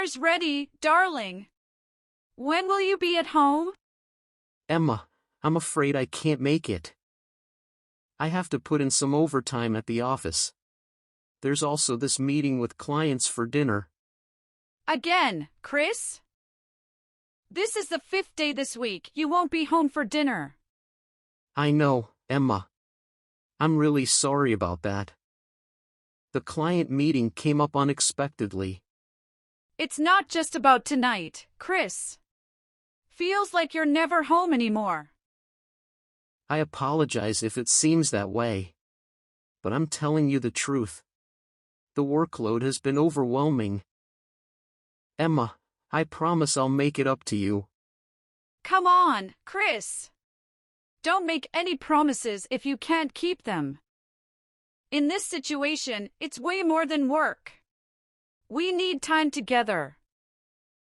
Dinner's ready, darling. When will you be at home? Emma, I'm afraid I can't make it. I have to put in some overtime at the office. There's also this meeting with clients for dinner. Again, Chris? This is the 5th day this week. You won't be home for dinner. I know, Emma. I'm really sorry about that. The client meeting came up unexpectedly. It's not just about tonight, Chris. Feels like you're never home anymore. I apologize if it seems that way. But I'm telling you the truth. The workload has been overwhelming. Emma, I promise I'll make it up to you. Come on, Chris. Don't make any promises if you can't keep them. In this situation, it's way more than work. We need time together.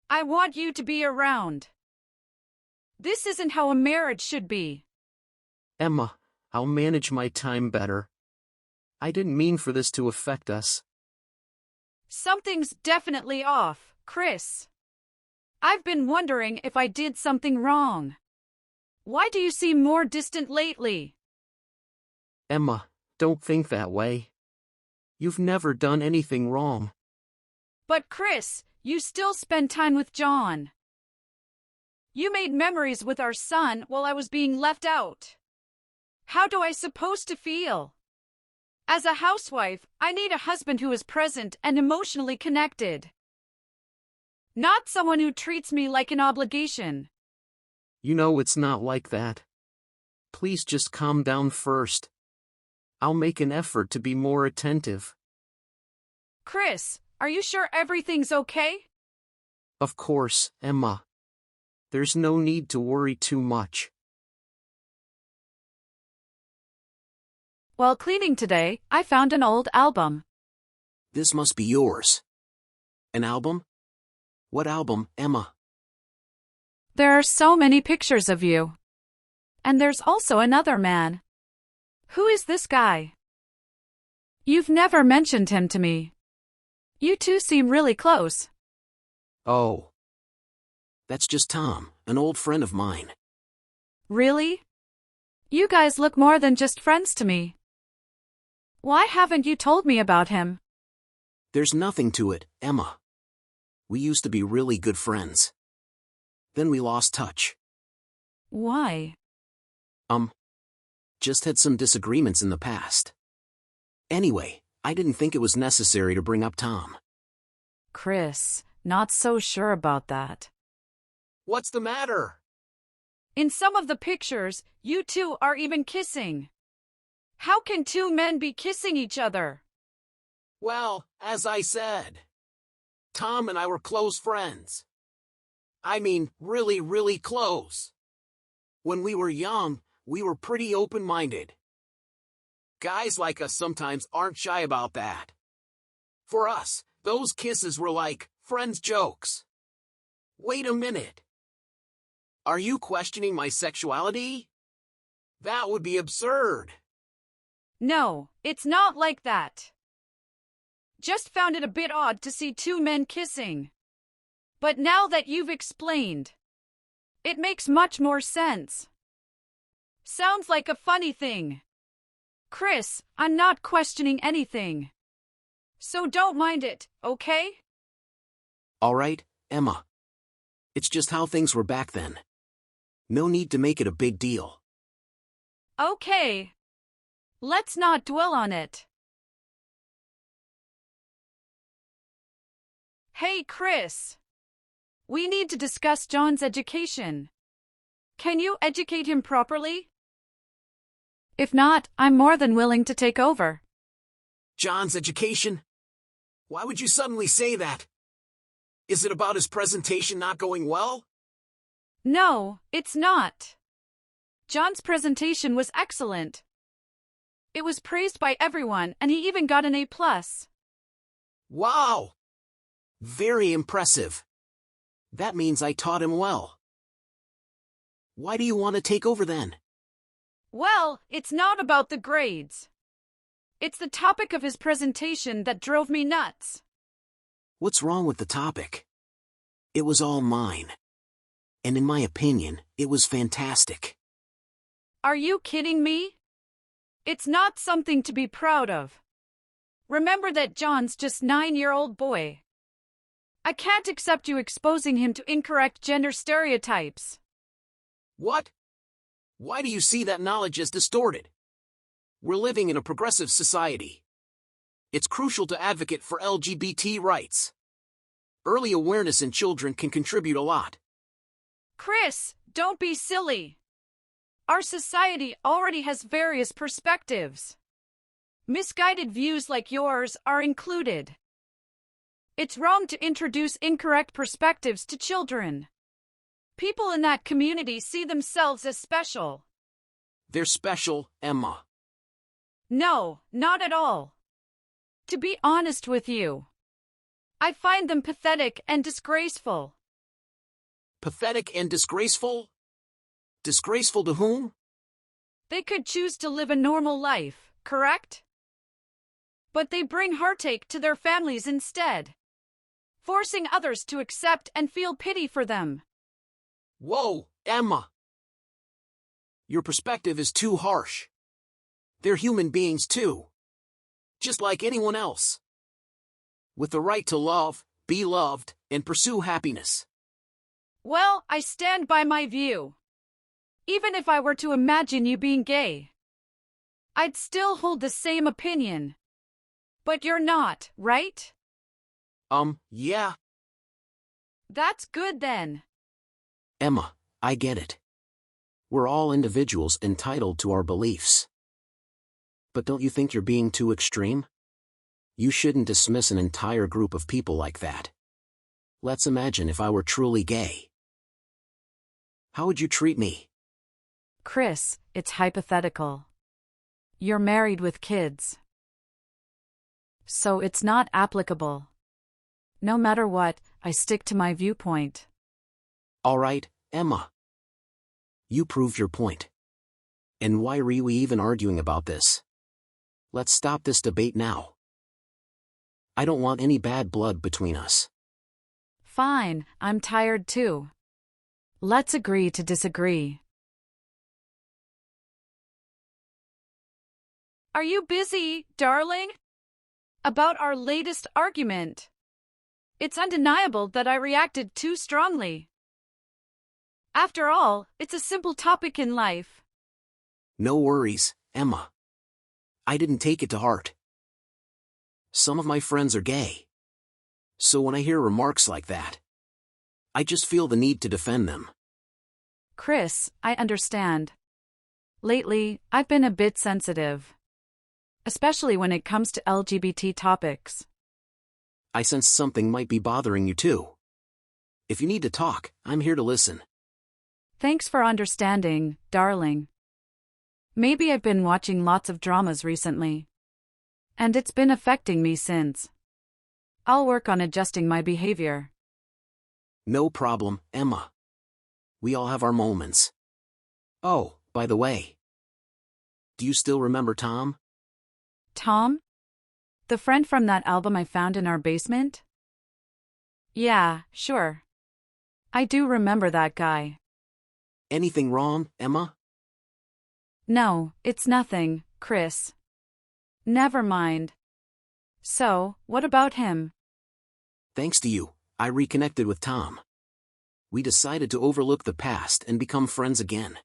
I want you to be around. This isn't how a marriage should be. Emma, I'll manage my time better. I didn't mean for this to affect us. Something's definitely off, Chris. I've been wondering if I did something wrong. Why do you seem more distant lately? Emma, don't think that way. You've never done anything wrong. But Chris, you still spend time with John. You made memories with our son while I was being left out. How do I supposed to feel? As a housewife, I need a husband who is present and emotionally connected. Not someone who treats me like an obligation. You know it's not like that. Please just calm down first. I'll make an effort to be more attentive. Chris, are you sure everything's okay? Of course, Emma. There's no need to worry too much. While cleaning today, I found an old album. This must be yours. An album? What album, Emma? There are so many pictures of you. And there's also another man. Who is this guy? You've never mentioned him to me. You two seem really close. Oh. That's just Tom, an old friend of mine. Really? You guys look more than just friends to me. Why haven't you told me about him? There's nothing to it, Emma. We used to be really good friends. Then we lost touch. Why? Just had some disagreements in the past. Anyway, I didn't think it was necessary to bring up Tom. Chris, not so sure about that. What's the matter? In some of the pictures, you two are even kissing. How can two men be kissing each other? Well, as I said, Tom and I were close friends. I mean, really, really close. When we were young, we were pretty open-minded. Guys like us sometimes aren't shy about that. For us, those kisses were like friends' jokes. Wait a minute. Are you questioning my sexuality? That would be absurd. No, it's not like that. Just found it a bit odd to see two men kissing. But now that you've explained, it makes much more sense. Sounds like a funny thing. Chris, I'm not questioning anything. So don't mind it, okay? All right, Emma. It's just how things were back then. No need to make it a big deal. Okay. Let's not dwell on it. Hey, Chris. We need to discuss John's education. Can you educate him properly? If not, I'm more than willing to take over. John's education? Why would you suddenly say that? Is it about his presentation not going well? No, it's not. John's presentation was excellent. It was praised by everyone, and he even got an A+. Wow! Very impressive. That means I taught him well. Why do you want to take over then? Well, it's not about the grades. It's the topic of his presentation that drove me nuts. What's wrong with the topic? It was all mine. And in my opinion, it was fantastic. Are you kidding me? It's not something to be proud of. Remember that John's just 9-year-old boy. I can't accept you exposing him to incorrect gender stereotypes. What? Why do you see that knowledge as distorted? We're living in a progressive society. It's crucial to advocate for LGBT rights. Early awareness in children can contribute a lot. Chris, don't be silly. Our society already has various perspectives. Misguided views like yours are included. It's wrong to introduce incorrect perspectives to children. People in that community see themselves as special. They're special, Emma. No, not at all. To be honest with you, I find them pathetic and disgraceful. Pathetic and disgraceful? Disgraceful to whom? They could choose to live a normal life, correct? But they bring heartache to their families instead, forcing others to accept and feel pity for them. Whoa, Emma. Your perspective is too harsh. They're human beings too. Just like anyone else. With the right to love, be loved, and pursue happiness. Well, I stand by my view. Even if I were to imagine you being gay, I'd still hold the same opinion. But you're not, right? Yeah. That's good then. Emma, I get it. We're all individuals entitled to our beliefs. But don't you think you're being too extreme? You shouldn't dismiss an entire group of people like that. Let's imagine if I were truly gay. How would you treat me? Chris, it's hypothetical. You're married with kids. So it's not applicable. No matter what, I stick to my viewpoint. All right, Emma. You proved your point. And why are we even arguing about this? Let's stop this debate now. I don't want any bad blood between us. Fine, I'm tired too. Let's agree to disagree. Are you busy, darling? About our latest argument. It's undeniable that I reacted too strongly. After all, it's a simple topic in life. No worries, Emma. I didn't take it to heart. Some of my friends are gay. So when I hear remarks like that, I just feel the need to defend them. Chris, I understand. Lately, I've been a bit sensitive. Especially when it comes to LGBT topics. I sense something might be bothering you too. If you need to talk, I'm here to listen. Thanks for understanding, darling. Maybe I've been watching lots of dramas recently. And it's been affecting me since. I'll work on adjusting my behavior. No problem, Emma. We all have our moments. Oh, by the way. Do you still remember Tom? Tom? The friend from that album I found in our basement? Yeah, sure. I do remember that guy. Anything wrong, Emma? No, it's nothing, Chris. Never mind. So, what about him? Thanks to you, I reconnected with Tom. We decided to overlook the past and become friends again.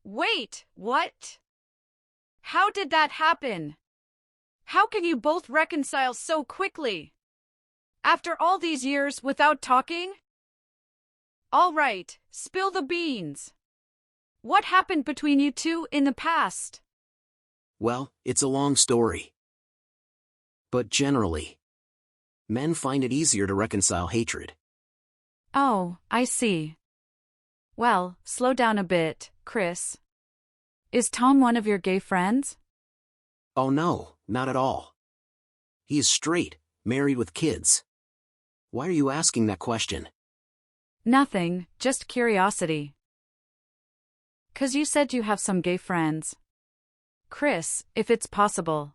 Wait, what? How did that happen? How can you both reconcile so quickly? After all these years without talking? All right, spill the beans. What happened between you two in the past? Well, it's a long story. But generally, men find it easier to reconcile hatred. Oh, I see. Well, slow down a bit, Chris. Is Tom one of your gay friends? Oh no, not at all. He is straight, married with kids. Why are you asking that question? Nothing, just curiosity. 'Cause you said you have some gay friends. Chris, if it's possible,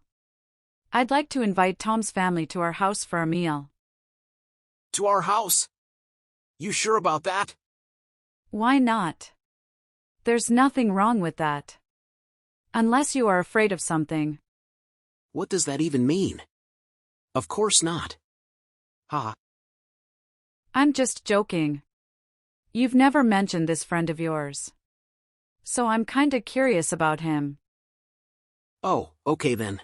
I'd like to invite Tom's family to our house for a meal. To our house? You sure about that? Why not? There's nothing wrong with that. Unless you are afraid of something. What does that even mean? Of course not. Ha. I'm just joking. You've never mentioned this friend of yours. So I'm kinda curious about him. Oh, okay then.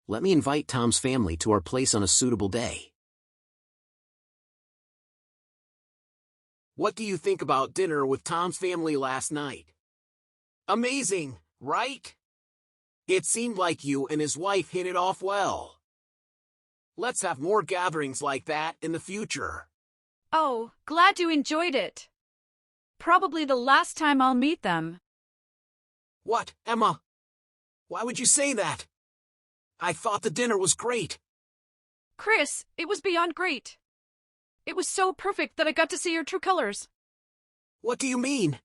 Let me invite Tom's family to our place on a suitable day. What do you think about dinner with Tom's family last night? Amazing, right? It seemed like you and his wife hit it off well. Let's have more gatherings like that in the future. Oh, glad you enjoyed it. Probably the last time I'll meet them. What, Emma? Why would you say that? I thought the dinner was great. Chris, it was beyond great. It was so perfect that I got to see your true colors. What do you mean?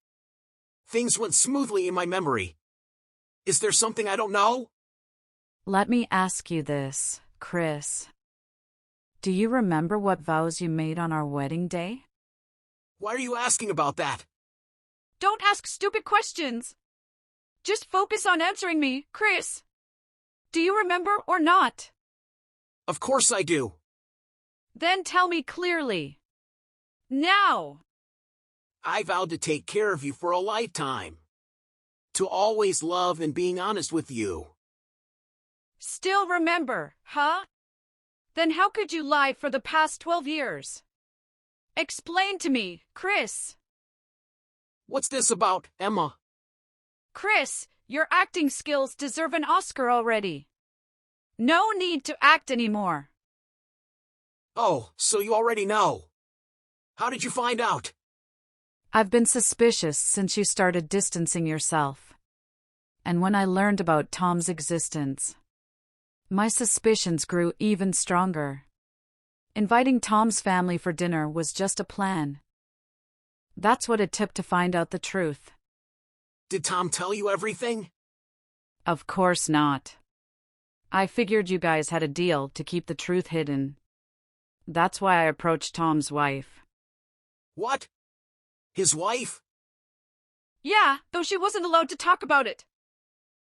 Things went smoothly in my memory. Is there something I don't know? Let me ask you this, Chris. Do you remember what vows you made on our wedding day? Why are you asking about that? Don't ask stupid questions. Just focus on answering me, Chris. Do you remember or not? Of course I do. Then tell me clearly. Now! I vowed to take care of you for a lifetime. To always love and being honest with you. Still remember, huh? Then how could you lie for the past 12 years? Explain to me, Chris. What's this about, Emma? Chris, your acting skills deserve an Oscar already. No need to act anymore. Oh, so you already know. How did you find out? I've been suspicious since you started distancing yourself. And when I learned about Tom's existence, my suspicions grew even stronger. Inviting Tom's family for dinner was just a plan. That's what it took to find out the truth. Did Tom tell you everything? Of course not. I figured you guys had a deal to keep the truth hidden. That's why I approached Tom's wife. What? His wife? Yeah, though she wasn't allowed to talk about it.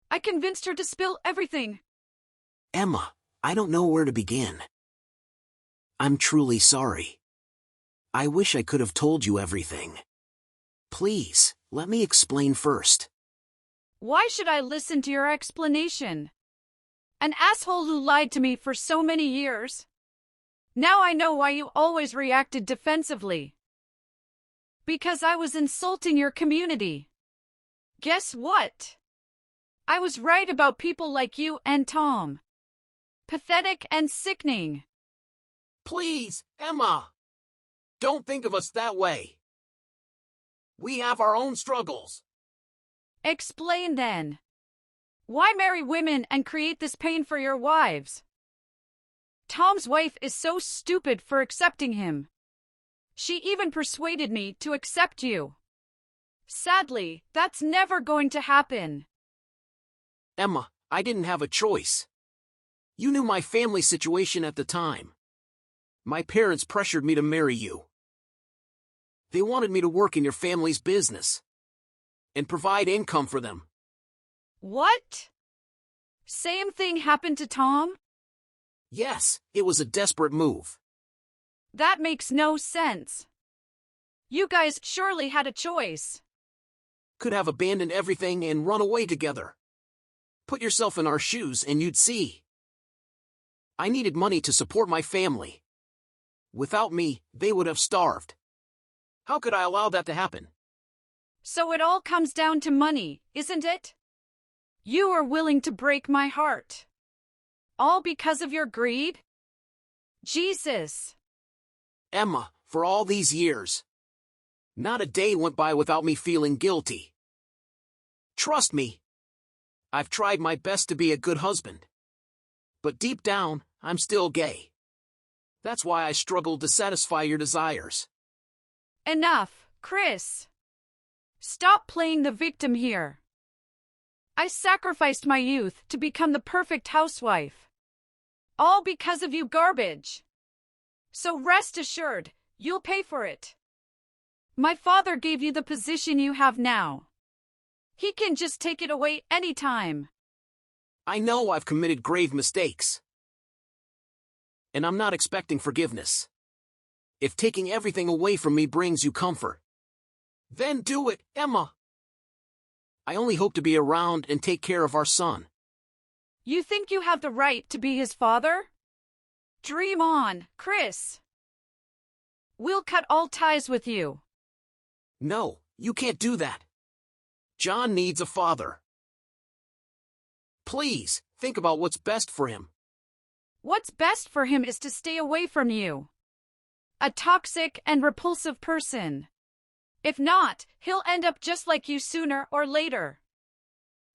I convinced her to spill everything. Emma, I don't know where to begin. I'm truly sorry. I wish I could have told you everything. Please, let me explain first. Why should I listen to your explanation? An asshole who lied to me for so many years. Now I know why you always reacted defensively. Because I was insulting your community. Guess what? I was right about people like you and Tom. Pathetic and sickening. Please, Emma. Don't think of us that way. We have our own struggles. Explain then. Why marry women and create this pain for your wives? Tom's wife is so stupid for accepting him. She even persuaded me to accept you. Sadly, that's never going to happen. Emma, I didn't have a choice. You knew my family situation at the time. My parents pressured me to marry you. They wanted me to work in your family's business and provide income for them. What? Same thing happened to Tom? Yes, it was a desperate move. That makes no sense. You guys surely had a choice. Could have abandoned everything and run away together. Put yourself in our shoes and you'd see. I needed money to support my family. Without me, they would have starved. How could I allow that to happen? So it all comes down to money, isn't it? You are willing to break my heart. All because of your greed? Jesus. Emma, for all these years, not a day went by without me feeling guilty. Trust me. I've tried my best to be a good husband. But deep down, I'm still gay. That's why I struggled to satisfy your desires. Enough, Chris. Stop playing the victim here. I sacrificed my youth to become the perfect housewife. All because of you garbage. So rest assured, you'll pay for it. My father gave you the position you have now. He can just take it away anytime. I know I've committed grave mistakes. And I'm not expecting forgiveness. If taking everything away from me brings you comfort, then do it, Emma. I only hope to be around and take care of our son. You think you have the right to be his father? Dream on, Chris. We'll cut all ties with you. No, you can't do that. John needs a father. Please, think about what's best for him. What's best for him is to stay away from you. A toxic and repulsive person. If not, he'll end up just like you sooner or later.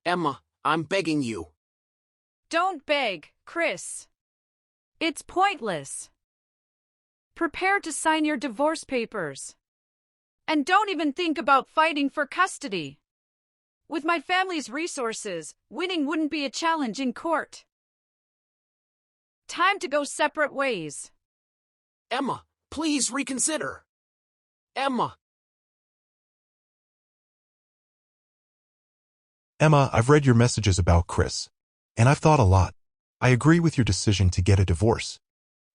Emma, I'm begging you. Don't beg, Chris. It's pointless. Prepare to sign your divorce papers. And don't even think about fighting for custody. With my family's resources, winning wouldn't be a challenge in court. Time to go separate ways. Emma, please reconsider. Emma. Emma, I've read your messages about Chris. And I've thought a lot. I agree with your decision to get a divorce.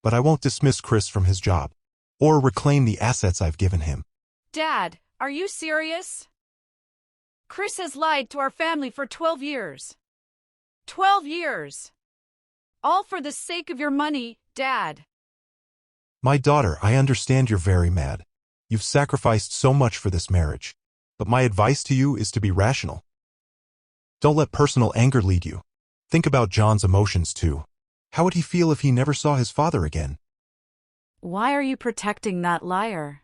But I won't dismiss Chris from his job. Or reclaim the assets I've given him. Dad, are you serious? Chris has lied to our family for 12 years. 12 years. All for the sake of your money, Dad. My daughter, I understand you're very mad. You've sacrificed so much for this marriage. But my advice to you is to be rational. Don't let personal anger lead you. Think about John's emotions too. How would he feel if he never saw his father again? Why are you protecting that liar?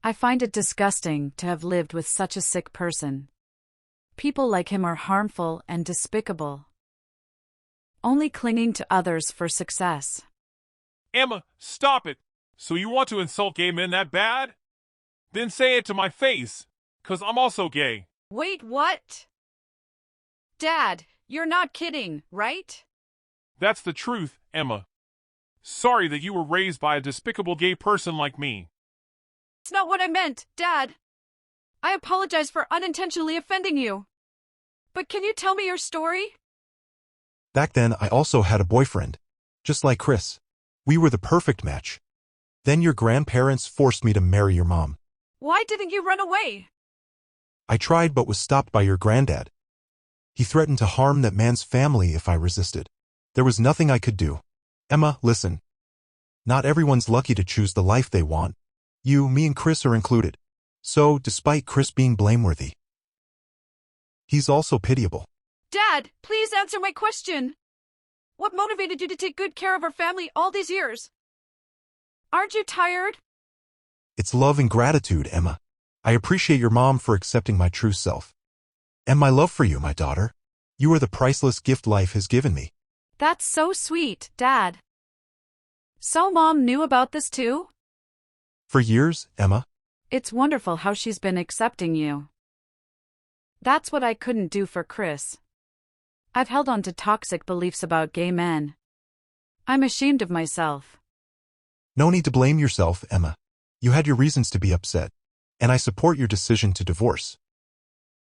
I find it disgusting to have lived with such a sick person. People like him are harmful and despicable. Only clinging to others for success. Emma, stop it. So you want to insult gay men that bad? Then say it to my face, 'cause I'm also gay. Wait, what? Dad, you're not kidding, right? That's the truth, Emma. Sorry that you were raised by a despicable gay person like me. It's not what I meant, Dad. I apologize for unintentionally offending you. But can you tell me your story? Back then, I also had a boyfriend. Just like Chris. We were the perfect match. Then your grandparents forced me to marry your mom. Why didn't you run away? I tried but was stopped by your granddad. He threatened to harm that man's family if I resisted. There was nothing I could do. Emma, listen. Not everyone's lucky to choose the life they want. You, me, and Chris are included. So, despite Chris being blameworthy, he's also pitiable. Dad, please answer my question. What motivated you to take good care of our family all these years? Aren't you tired? It's love and gratitude, Emma. I appreciate your mom for accepting my true self. And my love for you, my daughter. You are the priceless gift life has given me. That's so sweet, Dad. So Mom knew about this too? For years, Emma. It's wonderful how she's been accepting you. That's what I couldn't do for Chris. I've held on to toxic beliefs about gay men. I'm ashamed of myself. No need to blame yourself, Emma. You had your reasons to be upset. And I support your decision to divorce.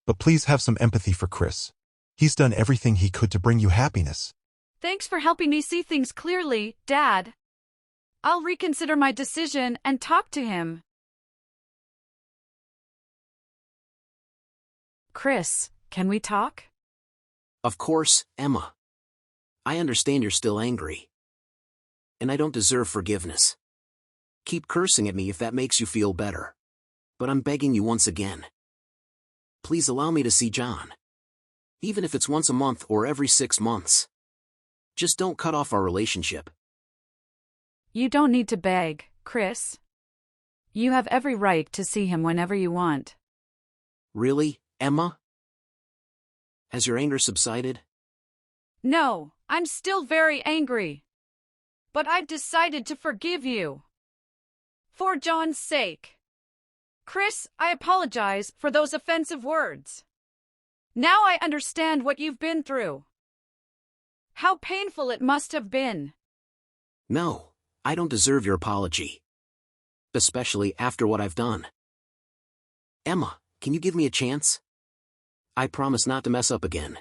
But please have some empathy for Chris. He's done everything he could to bring you happiness. Thanks for helping me see things clearly, Dad. I'll reconsider my decision and talk to him. Chris, can we talk? Of course, Emma. I understand you're still angry. And I don't deserve forgiveness. Keep cursing at me if that makes you feel better. But I'm begging you once again. Please allow me to see John. Even if it's once a month or every 6 months. Just don't cut off our relationship. You don't need to beg, Chris. You have every right to see him whenever you want. Really, Emma? Has your anger subsided? No, I'm still very angry. But I've decided to forgive you. For John's sake. Chris, I apologize for those offensive words. Now I understand what you've been through. How painful it must have been. No, I don't deserve your apology. Especially after what I've done. Emma, can you give me a chance? I promise not to mess up again.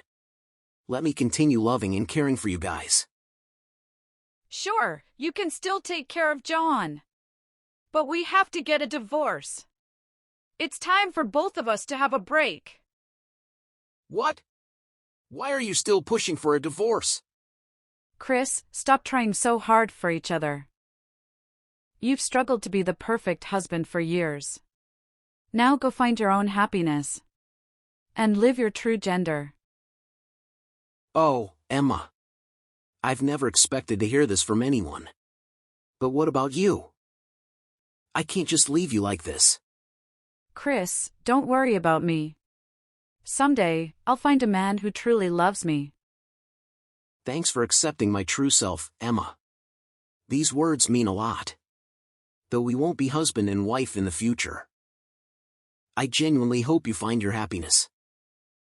Let me continue loving and caring for you guys. Sure, you can still take care of John. But we have to get a divorce. It's time for both of us to have a break. What? Why are you still pushing for a divorce? Chris, stop trying so hard for each other. You've struggled to be the perfect husband for years. Now go find your own happiness. And live your true gender. Oh, Emma. I've never expected to hear this from anyone. But what about you? I can't just leave you like this. Chris, don't worry about me. Someday, I'll find a man who truly loves me. Thanks for accepting my true self, Emma. These words mean a lot. Though we won't be husband and wife in the future. I genuinely hope you find your happiness.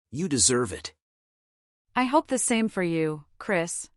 You deserve it. I hope the same for you, Chris.